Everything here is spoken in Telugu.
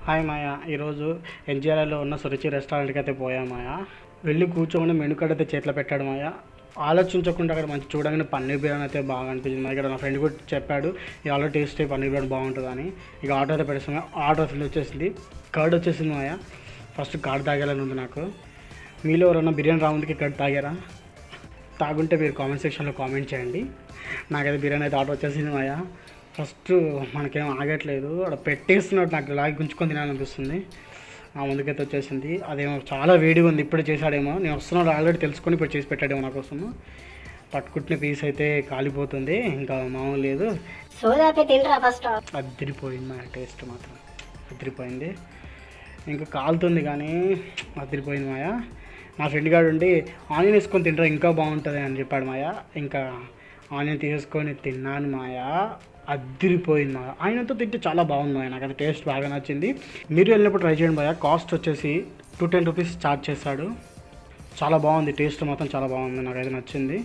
హాయ్ మాయా, ఈరోజు ఎన్జిఆర్లో ఉన్న సురుచి రెస్టారెంట్కి అయితే పోయా మాయా. వెళ్ళి కూర్చోమని మెనూ కార్డ్ అయితే చేతిలో పెట్టాడు మాయా. ఆలోచించకుండా అక్కడ మంచి చూడగానే పన్నీర్ బిర్యానీ అయితే బాగా అనిపించింది. ఇక్కడ నా ఫ్రెండ్ కూడా చెప్పాడు ఇది ఆల్రెడీ టేస్ట్ పన్నీర్ బిర్యానీ బాగుంటుందని. ఇక ఆర్డర్ అయితే పెట్టేస్తాం. ఆర్డర్ అసలు వచ్చేసింది, కర్డ్ వచ్చేసింది మాయా. ఫస్ట్ కర్డ్ తాగాలని ఉంది నాకు. మీలో ఎవరన్నా బిర్యానీ రాముందుకి కర్డ్ తాగారా? తాగుంటే మీరు కామెంట్ సెక్షన్లో కామెంట్ చేయండి. నాకైతే బిర్యానీ అయితే ఆర్డర్ వచ్చేసింది మాయా. ఫస్ట్ మనకేం ఆగట్లేదు, అక్కడ పెట్టేస్తున్నట్టు నాకు లాగి గుంజుకొని తినాలనిపిస్తుంది. ఆ ముందుకైతే వచ్చేసింది. అదేమో చాలా వేడిగా ఉంది, ఇప్పుడే చేశాడేమో. నేను వస్తున్నాడు ఆల్రెడీ తెలుసుకొని ఇప్పుడు చేసి పెట్టాడేమో నా కోసం. పట్టుకుంటున్న పీస్ అయితే కాలిపోతుంది, ఇంకా మామూలు లేదు. అదిరిపోయింది మా టేస్ట్ మాత్రం అదిరిపోయింది. ఇంకా కాలుతుంది కానీ అదిరిపోయింది మాయా. మా ఫ్రెండ్ గారు ఉండి ఆనియన్ వేసుకొని తింటారా ఇంకా బాగుంటుంది అని చెప్పాడు మాయా. ఇంకా ఆనియన్ తీసుకొని తిన్నాను మాయా. అదిరిపోయింది మాయా. ఆనియన్తో తింటే చాలా బాగుంది మాయా. నాకు అది టేస్ట్ బాగా నచ్చింది. మీరు వెళ్ళినప్పుడు ట్రై చేయండి మాయా. కాస్ట్ వచ్చేసి 210 రూపీస్ ఛార్జ్ చేశాడు. చాలా బాగుంది, టేస్ట్ మాత్రం చాలా బాగుంది, నాకైతే నచ్చింది.